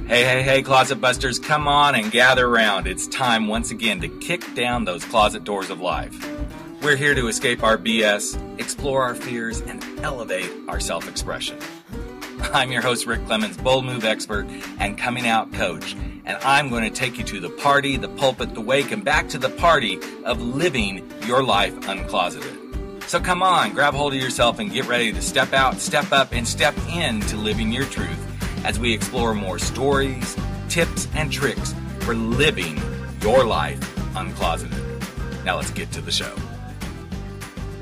Hey, Closet Busters, come on and gather around. It's time once again to kick down those closet doors of life. We're here to escape our BS, explore our fears, and elevate our self-expression. I'm your host, Rick Clemens, bold move expert and coming out coach, and I'm going to take you to the party, the pulpit, the wake, and back to the party of living your life uncloseted. So come on, grab hold of yourself and get ready to step out, step up, and step into living your truth as we explore more stories, tips, and tricks for living your life uncloseted. Now let's get to the show.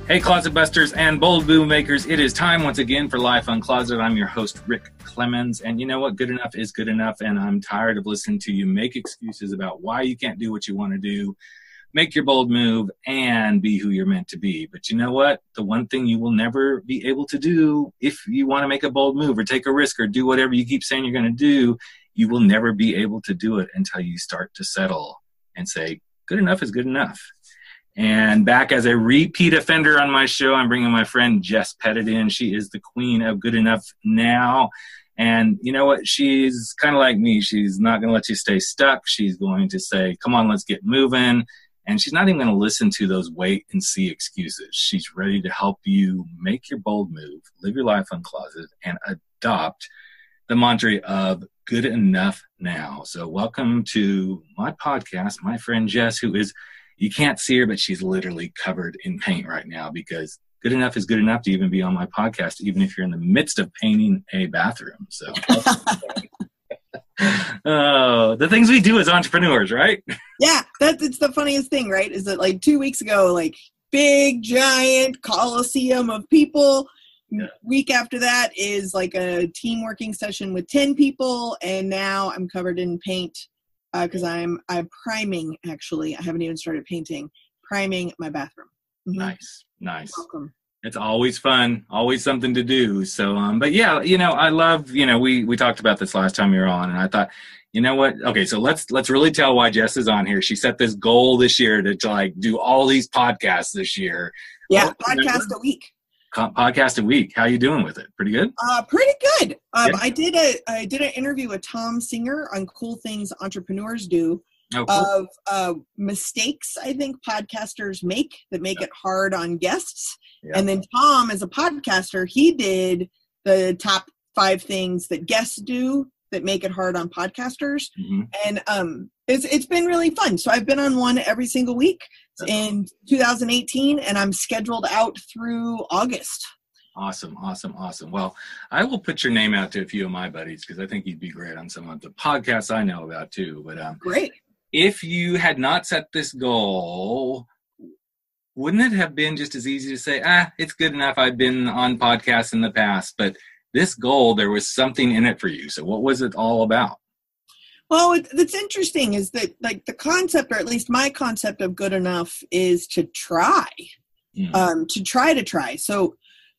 Hey, Closet Busters and bold move makers, it is time once again for Life Uncloseted. I'm your host, Rick Clemens, and you know what? Good enough is good enough, and I'm tired of listening to you make excuses about why you can't do what you want to do. Make your bold move and be who you're meant to be. But you know what? The one thing you will never be able to do if you want to make a bold move or take a risk or do whatever you keep saying you're going to do, you will never be able to do it until you start to settle and say, good enough is good enough. And back as a repeat offender on my show, I'm bringing my friend Jess Pettitt in. She is the queen of good enough now. And you know what? She's kind of like me. She's not going to let you stay stuck. She's going to say, come on, let's get moving. And she's not even going to listen to those wait and see excuses. She's ready to help you make your bold move, live your life uncloseted, and adopt the mantra of good enough now. So welcome to my podcast, my friend Jess, who is, you can't see her, but she's literally covered in paint right now because good enough is good enough to even be on my podcast, even if you're in the midst of painting a bathroom. So the things we do as entrepreneurs, right? Yeah, it's the funniest thing, right? Is that like 2 weeks ago, like big, giant coliseum of people. Yeah. Week after that is like a team working session with 10 people. And now I'm covered in paint because I'm priming, actually. I haven't even started painting, priming my bathroom. Mm-hmm. Nice. Welcome. It's always fun, always something to do. So, but yeah, you know, I love, you know, we talked about this last time you were on, and I thought, you know what? Okay, so let's really tell why Jess is on here. She set this goal this year to like do all these podcasts this year. Yeah, podcast a week. Podcast a week. How you doing with it? Pretty good? Pretty good. Yeah. I did an interview with Tom Singer on cool things entrepreneurs do. Oh, cool. Of mistakes I think podcasters make that make it hard on guests. Yeah. And then Tom, as a podcaster, he did the top 5 things that guests do that make it hard on podcasters. Mm-hmm. And it's been really fun. So I've been on one every single week in 2018, and I'm scheduled out through August. Awesome. Well, I will put your name out to a few of my buddies because I think you'd be great on some of the podcasts I know about too. But great. If you had not set this goal, wouldn't it have been just as easy to say, it's good enough, I've been on podcasts in the past, but this goal, there was something in it for you. So what was it all about? Well, that's interesting is that like the concept, or at least my concept of good enough is to try, to try. So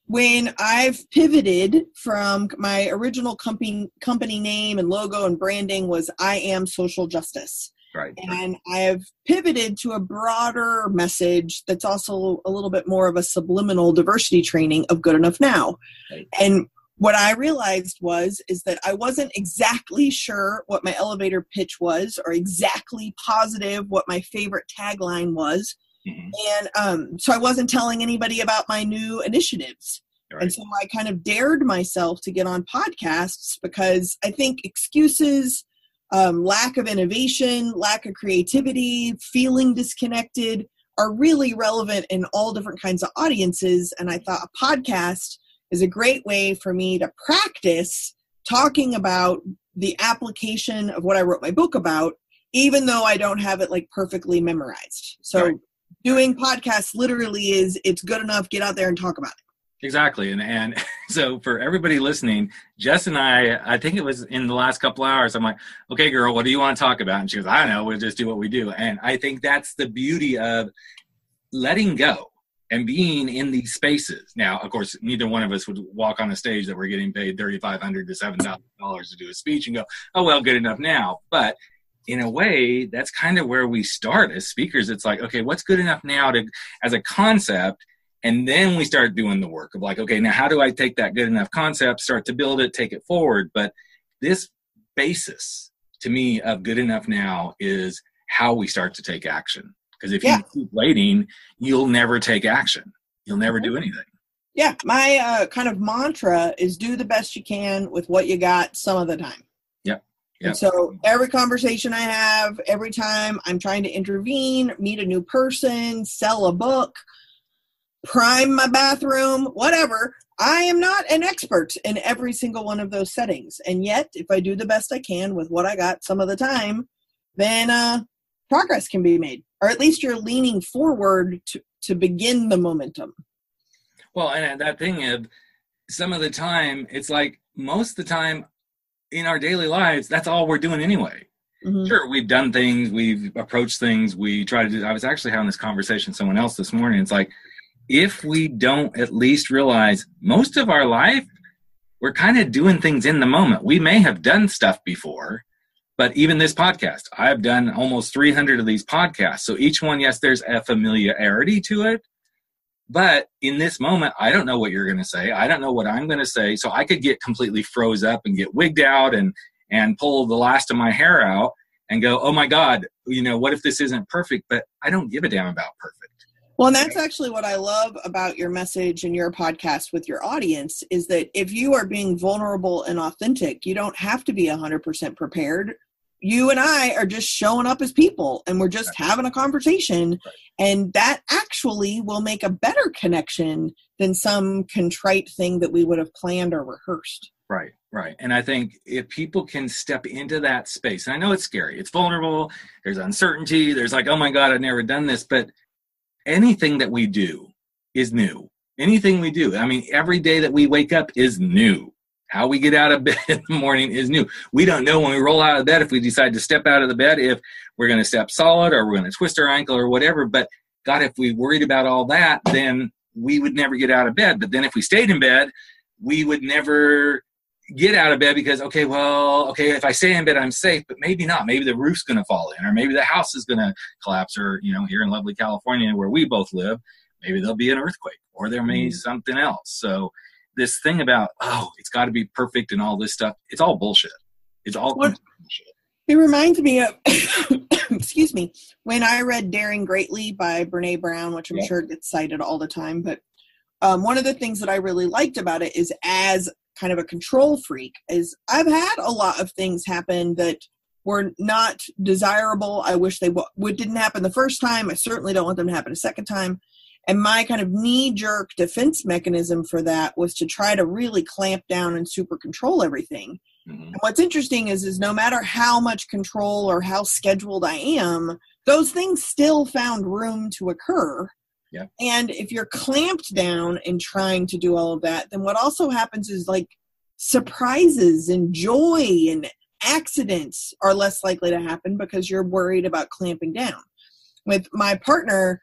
when I've pivoted from my original company name and logo and branding was I Am Social Justice. Right. And I have pivoted to a broader message that's also a little bit more of a subliminal diversity training of good enough now. Right. And what I realized is that I wasn't exactly sure what my elevator pitch was or exactly positive what my favorite tagline was. Mm-hmm. And so I wasn't telling anybody about my new initiatives. Right. And so I kind of dared myself to get on podcasts because I think excuses, lack of innovation, lack of creativity, feeling disconnected are really relevant in all different kinds of audiences. And I thought a podcast is a great way for me to practice talking about the application of what I wrote my book about, even though I don't have it like perfectly memorized. So doing podcasts literally it's good enough, get out there and talk about it. Exactly. And so for everybody listening, Jess and I think it was in the last couple hours, I'm like, okay, girl, what do you want to talk about? And she goes, I don't know, we'll just do what we do. And I think that's the beauty of letting go and being in these spaces. Now, of course, neither one of us would walk on a stage that we're getting paid $3,500 to $7,000 to do a speech and go, oh, well, good enough now. But in a way, that's kind of where we start as speakers. It's like, okay, what's good enough now as a concept? And then we start doing the work of like, okay, now how do I take that good enough concept, start to build it, take it forward? But this basis to me of good enough now is how we start to take action. Because if you keep waiting, you'll never take action. You'll never do anything. Yeah. My kind of mantra is do the best you can with what you got some of the time. Yep. And so every conversation I have, every time I'm trying to intervene, meet a new person, sell a book, prime my bathroom, whatever, I am not an expert in every single one of those settings. And yet, if I do the best I can with what I got some of the time, then progress can be made. Or at least you're leaning forward to begin the momentum. Well, and that thing of some of the time, it's like most of the time in our daily lives, that's all we're doing anyway. Mm-hmm. Sure, we've done things, we've approached things, we try to do. I was actually having this conversation with someone else this morning. It's like, if we don't at least realize most of our life, we're kind of doing things in the moment. We may have done stuff before, but even this podcast, I've done almost 300 of these podcasts. So each one, yes, there's a familiarity to it. But in this moment, I don't know what you're going to say. I don't know what I'm going to say. So I could get completely froze up and get wigged out and pull the last of my hair out and go, oh my God, what if this isn't perfect? But I don't give a damn about perfect. Well, and that's actually what I love about your message and your podcast with your audience is that if you are being vulnerable and authentic, you don't have to be 100% prepared. You and I are just showing up as people and we're just having a conversation. Right. And that actually will make a better connection than some contrite thing that we would have planned or rehearsed. Right, right. And I think if people can step into that space, and I know it's scary, it's vulnerable, there's uncertainty, there's like, oh my God, I've never done this, but anything that we do is new. Anything we do. I mean, every day that we wake up is new. How we get out of bed in the morning is new. We don't know when we roll out of bed if we decide to step out of the bed, if we're going to step solid or we're going to twist our ankle or whatever. But God, if we worried about all that, then we would never get out of bed. But then if we stayed in bed, we would never get out of bed because, okay, if I stay in bed, I'm safe, but maybe not. Maybe the roof's going to fall in, or maybe the house is going to collapse, or, here in lovely California where we both live, maybe there'll be an earthquake or there may be something else. So this thing about, it's got to be perfect and all this stuff, it's all bullshit. It's all bullshit. It reminds me of, excuse me, when I read Daring Greatly by Brene Brown, which I'm sure gets cited all the time. But one of the things that I really liked about it is, as kind of a control freak, is I've had a lot of things happen that were not desirable. I wish they didn't happen the first time. I certainly don't want them to happen a second time. And my kind of knee-jerk defense mechanism for that was to try to really clamp down and super control everything. Mm-hmm. And what's interesting is no matter how much control or how scheduled I am, those things still found room to occur. Yeah. And if you're clamped down and trying to do all of that, then what also happens is like surprises and joy and accidents are less likely to happen because you're worried about clamping down. With my partner,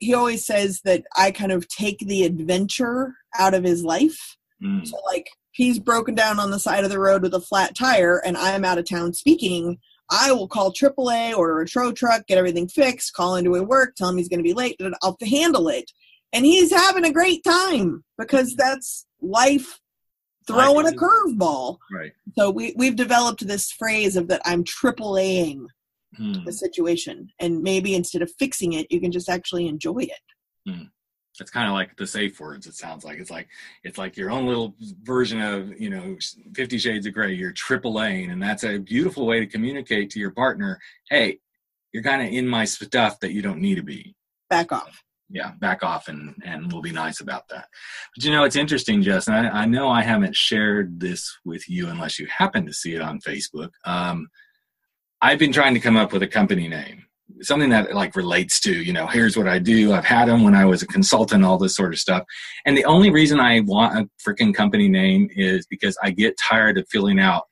he always says that I kind of take the adventure out of his life. Mm. So like he's broken down on the side of the road with a flat tire and I'm out of town speaking, I will call AAA, order a tow truck, get everything fixed, call into his work, tell him he's going to be late, and I'll handle it. And he's having a great time because that's life throwing a curveball. Right. So we've developed this phrase of that I'm AAA-ing the situation, and maybe instead of fixing it, you can just actually enjoy it. It's kind of like the safe words. It sounds like it's like your own little version of 50 Shades of Grey. You're AAA-ing, and that's a beautiful way to communicate to your partner. Hey, you're kind of in my stuff that you don't need to be. Back off. Yeah, back off, and we'll be nice about that. But it's interesting, Jess, and I know I haven't shared this with you unless you happen to see it on Facebook. I've been trying to come up with a company name, something that like relates to, here's what I do. I've had them when I was a consultant, all this sort of stuff. And the only reason I want a freaking company name is because I get tired of filling out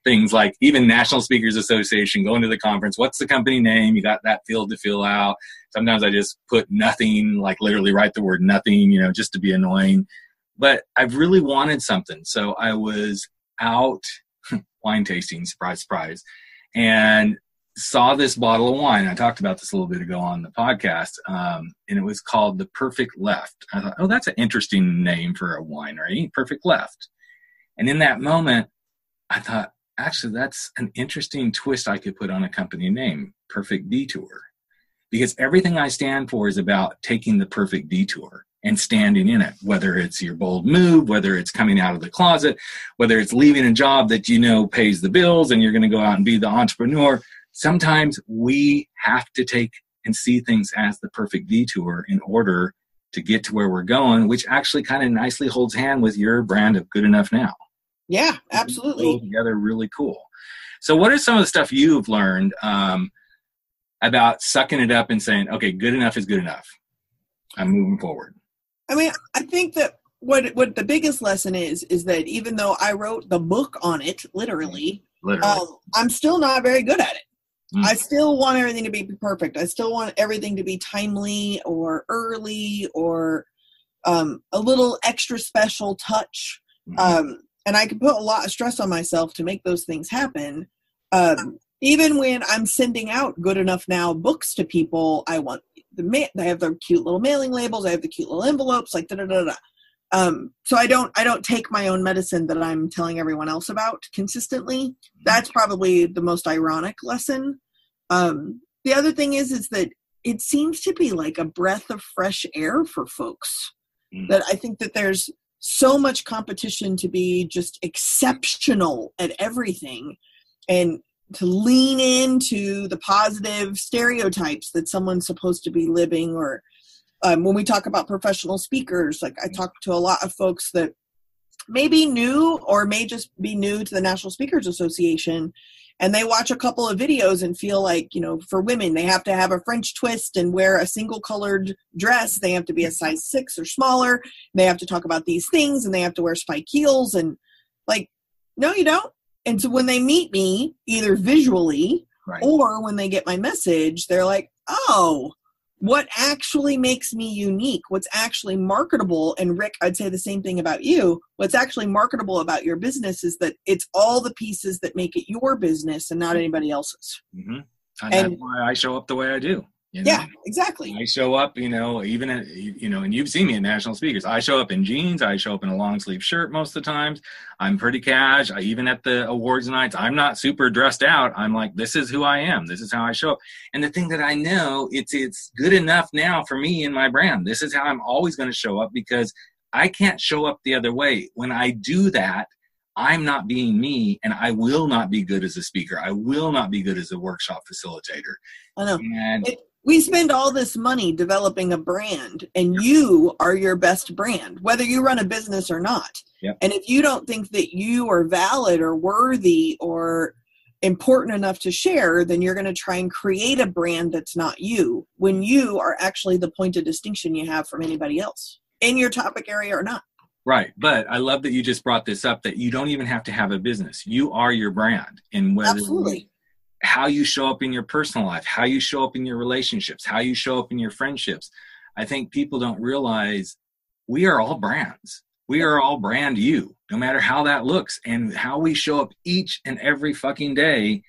things like even National Speakers Association, going to the conference. What's the company name? You got that field to fill out. Sometimes I just put nothing, like literally write the word nothing, just to be annoying. But I've really wanted something. So I was out wine tasting, surprise, surprise, and saw this bottle of wine. I talked about this a little bit ago on the podcast, and it was called The Perfect Left. I thought, that's an interesting name for a winery, Perfect Left. And in that moment, I thought, actually, that's an interesting twist I could put on a company name, Perfect Detour. Because everything I stand for is about taking the perfect detour and standing in it, whether it's your bold move, whether it's coming out of the closet, whether it's leaving a job that you know pays the bills and you're going to go out and be the entrepreneur. Sometimes we have to take and see things as the perfect detour in order to get to where we're going, which actually kind of nicely holds hand with your brand of Good Enough Now. Yeah, absolutely. Together, really cool. So what are some of the stuff you've learned about sucking it up and saying, okay, good enough is good enough. I'm moving forward. I mean, I think that what the biggest lesson is that even though I wrote the book on it, literally. I'm still not very good at it. I still want everything to be perfect. I still want everything to be timely or early or a little extra special touch. And I can put a lot of stress on myself to make those things happen. Even when I'm sending out Good Enough Now books to people, I want they have their cute little mailing labels. I have the cute little envelopes, like da-da-da-da. So I don't take my own medicine that I'm telling everyone else about consistently. That's probably the most ironic lesson. The other thing is that it seems to be like a breath of fresh air for folks. That I think that there's so much competition to be just exceptional at everything and to lean into the positive stereotypes that someone's supposed to be living. Or when we talk about professional speakers, like I talk to a lot of folks that may be new or may just be new to the National Speakers Association, and they watch a couple of videos and feel like, for women, they have to have a French twist and wear a single colored dress. They have to be a size 6 or smaller. They have to talk about these things and they have to wear spike heels, and like, no, you don't. And so when they meet me, either visually or when they get my message, they're like, oh, what actually makes me unique? What's actually marketable? And Rick, I'd say the same thing about you. What's actually marketable about your business is that it's all the pieces that make it your business and not anybody else's. And that's why I show up the way I do. Yeah, exactly. I show up, even at, and you've seen me at National Speakers. I show up in jeans. I show up in a long sleeve shirt most of the times. I'm pretty cash. Even at the awards nights, I'm not super dressed out. I'm like, this is who I am. This is how I show up. And the thing that I know, it's good enough now for me and my brand. This is how I'm always going to show up because I can't show up the other way. When I do that, I'm not being me, and I will not be good as a speaker. I will not be good as a workshop facilitator. I know. We spend all this money developing a brand, and you are your best brand, whether you run a business or not. Yep. And if you don't think that you are valid or worthy or important enough to share, then you're going to try and create a brand that's not you, when you are actually the point of distinction you have from anybody else in your topic area or not. Right. But I love that you just brought this up, that you don't even have to have a business. You are your brand. And whether Absolutely. How you show up in your personal life, how you show up in your relationships, how you show up in your friendships. I think people don't realize we are all brands. We are all brand you, no matter how that looks. And how we show up each and every fucking day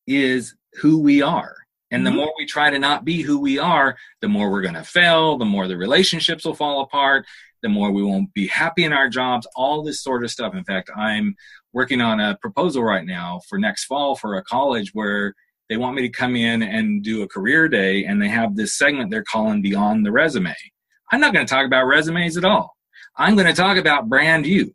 is who we are. And the more we try to not be who we are, the more we're going to fail, the more the relationships will fall apart, the more we won't be happy in our jobs, all this sort of stuff. In fact, I'm working on a proposal right now for next fall for a college where they want me to come in and do a career day, and they have this segment they're calling Beyond the Resume. I'm not going to talk about resumes at all. I'm going to talk about brand you.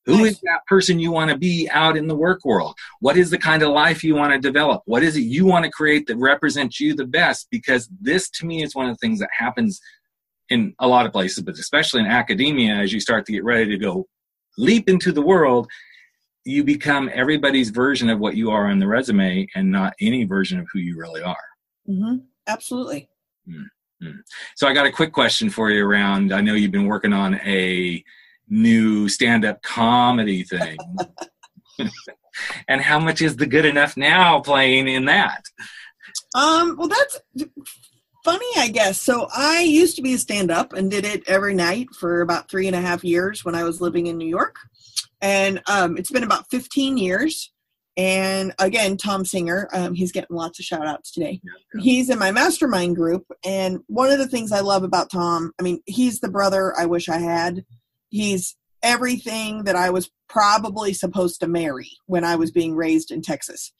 Who is that person you want to be out in the work world? What is the kind of life you want to develop? What is it you want to create that represents you the best? Because this, to me, is one of the things that happens in a lot of places, but especially in academia, as you start to get ready to go leap into the world, you become everybody's version of what you are on the resume and not any version of who you really are. Mm-hmm. Absolutely. Mm-hmm. So I got a quick question for you around, I know you've been working on a new stand-up comedy thing. And how much is the Good Enough Now playing in that? Well, that's funny, I guess. So I used to be a stand-up and did it every night for about 3.5 years when I was living in New York. And it's been about 15 years. And again, Tom Singer, he's getting lots of shout outs today. Yeah. He's in my mastermind group. And one of the things I love about Tom, I mean, he's the brother I wish I had. He's everything that I was probably supposed to marry when I was being raised in Texas.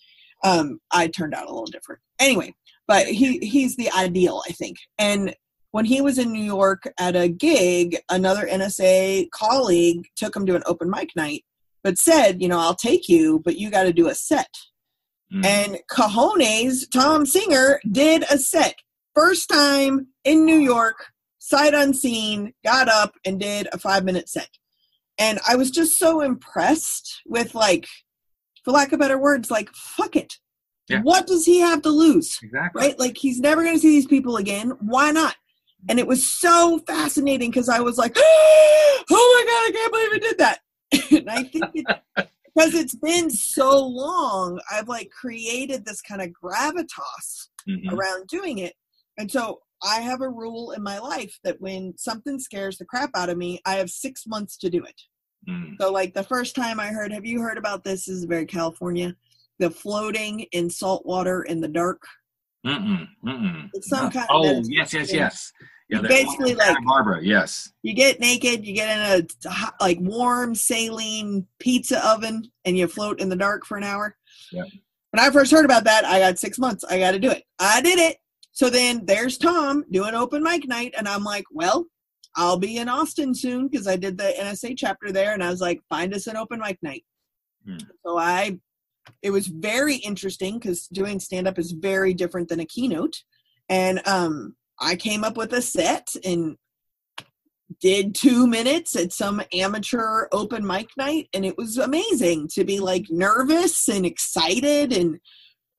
I turned out a little different. Anyway, but he's the ideal, I think. And when he was in New York at a gig, another NSA colleague took him to an open mic night, but said, I'll take you, but you got to do a set. And Cajones, Tom Singer, did a set. First time in New York, sight unseen, got up and did a 5-minute set. And I was just so impressed with, like, for lack of better words, like, fuck it. Yeah. What does he have to lose? Exactly. Right? Like, he's never going to see these people again. Why not? And it was so fascinating because I was like, oh my God, I can't believe he did that. And I think because it's been so long, I've like created this kind of gravitas around doing it. And so I have a rule in my life that when something scares the crap out of me, I have 6 months to do it. So like the first time I heard, have you heard about this? This is very California. The floating in salt water in the dark. It's some kind of yes. Yeah, basically like Barbara, yes. You get naked, you get in a hot, like warm saline pizza oven, and you float in the dark for an hour. Yeah. When I first heard about that, I got 6 months. I got to do it. I did it. So then there's Tom doing open mic night, and I'm like, well, I'll be in Austin soon because I did the NSA chapter there, and I was like, find us an open mic night. So it was very interesting because doing stand-up is very different than a keynote. And I came up with a set and did 2 minutes at some amateur open mic night. And it was amazing to be like nervous and excited. And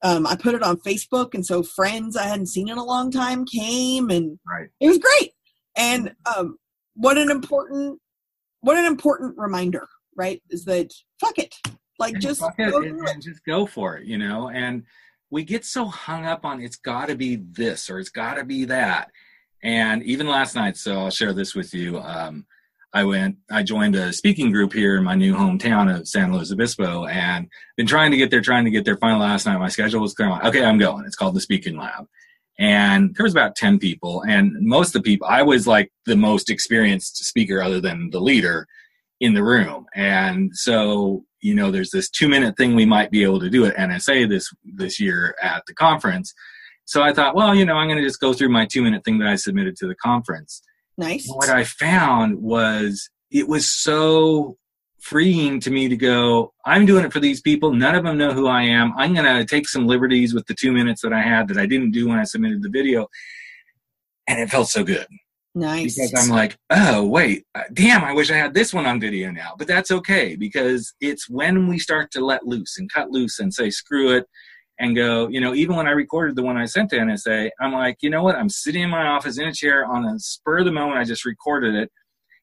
I put it on Facebook. And so friends I hadn't seen in a long time came, and it was great. And what an important reminder, right? Is that fuck it. Like and just go and just go for it, and we get so hung up on it's got to be this or it's got to be that. And even last night, so I'll share this with you. I joined a speaking group here in my new hometown of San Luis Obispo, and been trying to get there. Finally last night, my schedule was clear. Okay, I'm going. It's called the Speaking Lab. And there was about 10 people, and most of the people, I was like the most experienced speaker other than the leader in the room. And so, there's this 2-minute thing we might be able to do at NSA this year at the conference. So I thought, well, I'm going to just go through my 2-minute thing that I submitted to the conference. Nice. And what I found was it was so freeing to me to go, I'm doing it for these people. None of them know who I am. I'm going to take some liberties with the 2 minutes that I had that I didn't do when I submitted the video. And it felt so good. Nice. Because I'm like, oh, wait, damn, I wish I had this one on video now. But that's okay, because it's when we start to let loose and cut loose and say, screw it, and go, even when I recorded the one I sent to NSA, I'm like, you know what? I'm sitting in my office in a chair on the spur of the moment. I just recorded it.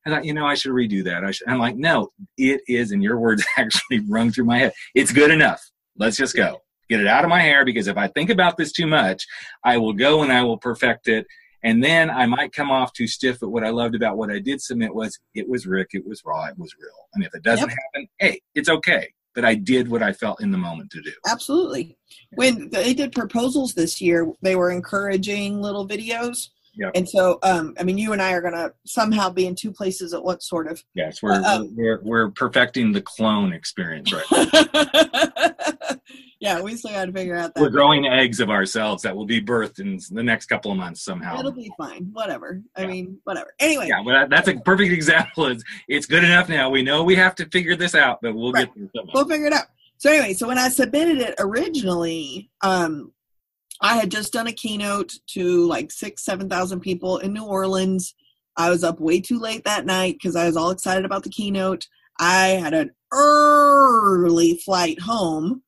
I thought, I should redo that. I'm like, no, it is, and your words actually rung through my head. It's good enough. Let's just go. Get it out of my hair, because if I think about this too much, I will go and I will perfect it. And then I might come off too stiff. But what I loved about what I did submit was it was Rick, it was raw, it was real. And if it doesn't happen, hey, it's okay. But I did what I felt in the moment to do. Absolutely. When they did proposals this year, they were encouraging little videos. Yep. And so, you and I are going to somehow be in two places at once, sort of. Yes, we're perfecting the clone experience right now. Yeah, we still got to figure out that. We're growing eggs of ourselves that will be birthed in the next couple of months somehow. It'll be fine. Whatever. Whatever. Anyway. Yeah, well, that's a perfect example. It's good enough now. We know we have to figure this out, but we'll get through somehow. We'll figure it out. So anyway, when I submitted it originally, I had just done a keynote to like 7,000 people in New Orleans. I was up way too late that night because I was all excited about the keynote. I had an early flight home,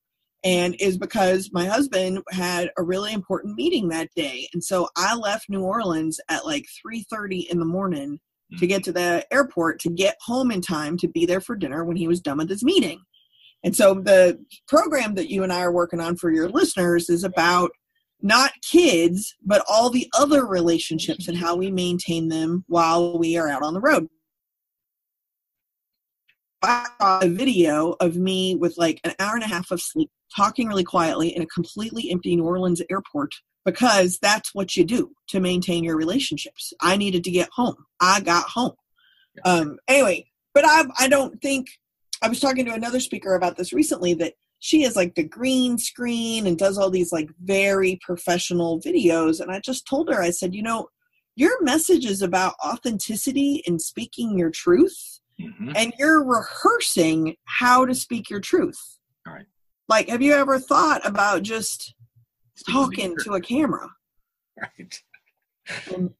and is because my husband had a really important meeting that day. And so I left New Orleans at like 3:30 in the morning to get to the airport to get home in time to be there for dinner when he was done with his meeting. And so the program that you and I are working on for your listeners is about not kids, but all the other relationships and how we maintain them while we are out on the road. I saw a video of me with like an hour and a half of sleep, talking really quietly in a completely empty New Orleans airport, because that's what you do to maintain your relationships. I needed to get home. I got home. Anyway, But I don't think, I was talking to another speaker about this recently, that she has like the green screen and does all these like very professional videos. And I just told her, I said, you know, your message is about authenticity and speaking your truth. Mm-hmm. And you're rehearsing how to speak your truth. All right. Like, have you ever thought about just talking to a camera? Right. And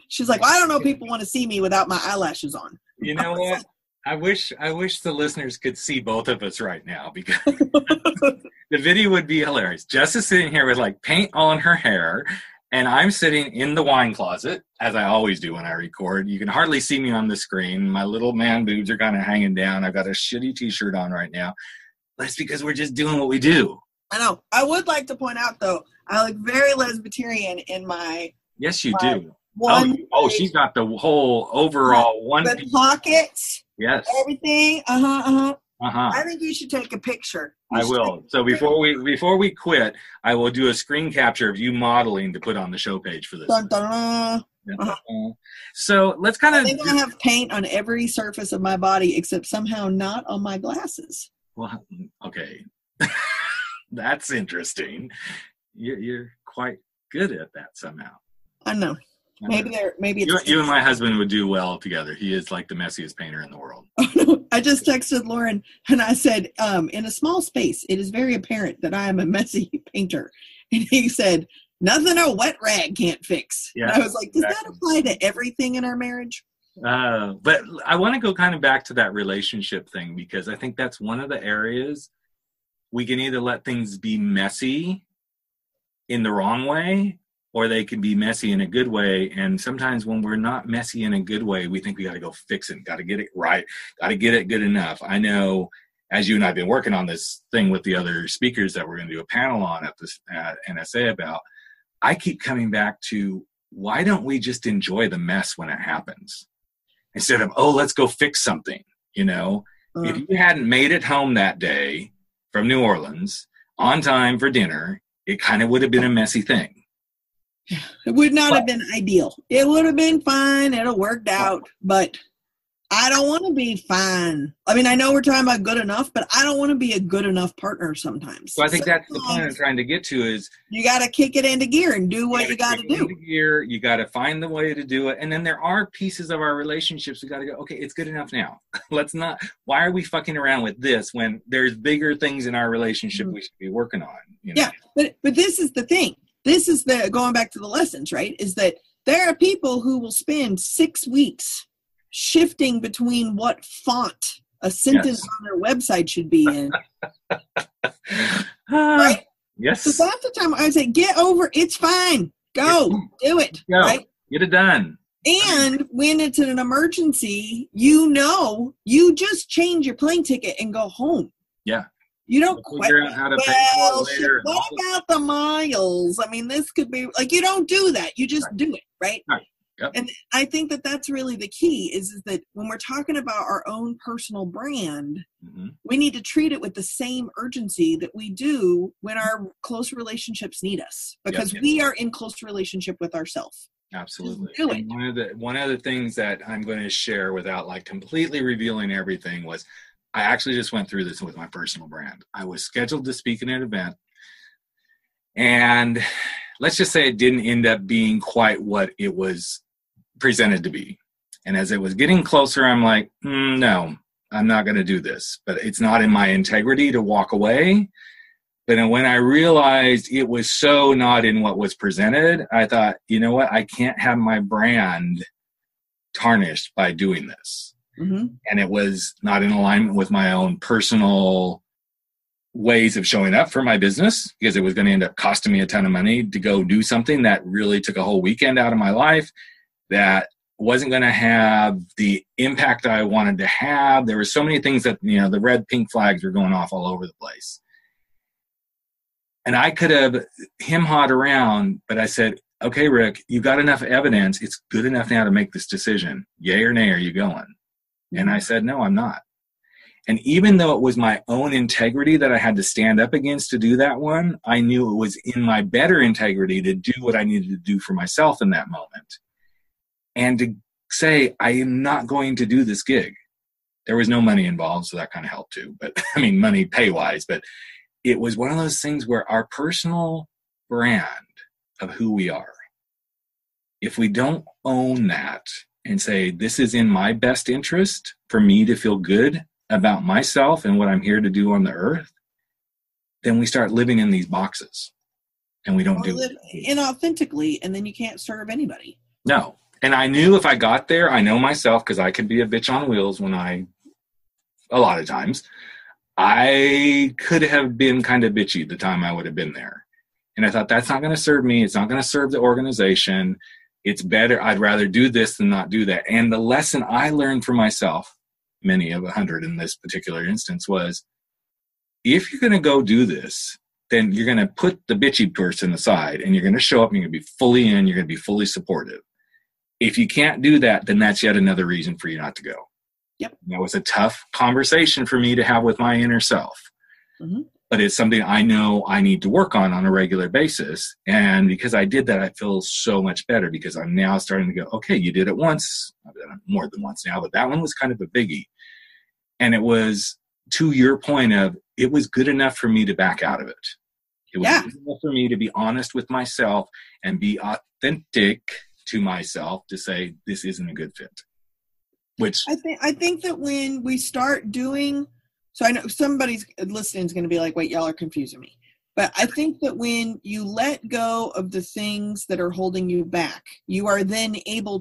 she's like, well, I don't know, people want to see me without my eyelashes on. You know what? I wish the listeners could see both of us right now, because the video would be hilarious. Jess is sitting here with like paint on her hair, and I'm sitting in the wine closet, as I always do when I record. You can hardly see me on the screen. My little man boobs are kind of hanging down. I've got a shitty t-shirt on right now. But it's because we're just doing what we do. I know. I would like to point out, though, I look very Lesbiterian in my... Yes, you do. She's got the whole overall one. The pockets. Yes. Everything. I think you should take a picture. I will. So before we quit, I will do a screen capture of you modeling to put on the show page for this. Dun, dun, dun. So let's kind of... I think I have paint on every surface of my body, except somehow not on my glasses. Well, okay. That's interesting. You're quite good at that somehow. I know. Maybe it's you and my husband would do well together. He is like the messiest painter in the world. I just texted Lauren and I said, in a small space, it is very apparent that I am a messy painter. And he said, nothing a wet rag can't fix. Yeah, and I was like, does that apply to everything in our marriage? But I want to go kind of back to that relationship thing, because I think that's one of the areas we can either let things be messy in the wrong way, or they can be messy in a good way. And sometimes when we're not messy in a good way, we think we got to go fix it, got to get it right, got to get it good enough. I know, as you and I have been working on this thing with the other speakers that we're going to do a panel on at NSA about, I keep coming back to, why don't we just enjoy the mess when it happens? Instead of, let's go fix something, you know? If you hadn't made it home that day from New Orleans on time for dinner, it kind of would have been a messy thing. It would not have been ideal. It would have been fine. It'll worked out, but I don't want to be fine. I mean, I know we're talking about good enough, but I don't want to be a good enough partner sometimes. So I think that's the point I'm trying to get to, is you got to kick it into gear and do what you got to do. Gear, you got to find the way to do it. And then there are pieces of our relationships we got to go, okay, it's good enough now. Let's not, why are we fucking around with this when there's bigger things in our relationship we should be working on? You know? Yeah, but this is the thing. This is the, going back to the lessons, right? Is that there are people who will spend 6 weeks shifting between what font a sentence on their website should be in. Right? Yes. So half the time I say, get over, it's fine. Go, do it. Go. Right? Get it done. And when it's an emergency, you just change your plane ticket and go home. Yeah. You don't figure out how to pay for it later. What about the miles? I mean, this could be like, you don't do that. You just do it, right? Right. Yep. And I think that that's really the key is that when we're talking about our own personal brand, we need to treat it with the same urgency that we do when our close relationships need us, because we are in close relationship with ourselves. Absolutely. One of the things that I'm going to share without like completely revealing everything was, I actually just went through this with my personal brand. I was scheduled to speak at an event, and let's just say it didn't end up being quite what it was presented to be. And as it was getting closer, I'm like, no, I'm not going to do this. But it's not in my integrity to walk away. But when I realized it was so not in what was presented, I thought, you know what? I can't have my brand tarnished by doing this. And it was not in alignment with my own personal ways of showing up for my business, because it was going to end up costing me a ton of money to go do something that really took a whole weekend out of my life, that wasn't going to have the impact I wanted to have. There were so many things that, you know, the red, pink flags were going off all over the place. And I could have him-hawed around, but I said, okay, Rick, you got enough evidence. It's good enough now to make this decision. Yay or nay, are you going? And I said, no, I'm not. And even though it was my own integrity that I had to stand up against to do that one, I knew it was in my better integrity to do what I needed to do for myself in that moment. And to say, I am not going to do this gig. There was no money involved, so that kind of helped too. But I mean, money pay-wise. But it was one of those things where our personal brand of who we are, if we don't own that and say, this is in my best interest for me to feel good about myself and what I'm here to do on the earth, then we start living in these boxes and we don't do live inauthentically, and then you can't serve anybody. No. And I knew if I got there, I know myself, because I could be a bitch on wheels a lot of times, I could have been kind of bitchy the time I would have been there. And I thought, that's not going to serve me. It's not going to serve the organization. It's better. I'd rather do this than not do that. And the lesson I learned for myself, many of 100 in this particular instance, was if you're going to go do this, then you're going to put the bitchy person aside and you're going to show up and you're going to be fully in, you're going to be fully supportive. If you can't do that, then that's yet another reason for you not to go. Yep. That was a tough conversation for me to have with my inner self. Mm-hmm. But it's something I know I need to work on a regular basis. And because I did that, I feel so much better, because I'm now starting to go, okay, you did it once. I've done it more than once now, but that one was kind of a biggie. And it was, to your point of, it was good enough for me to back out of it. It was good enough for me to be honest with myself and be authentic to myself to say, this isn't a good fit. Which I think that when we start doing, so I know somebody's listening is going to be like, wait, y'all are confusing me. But I think that when you let go of the things that are holding you back, you are then able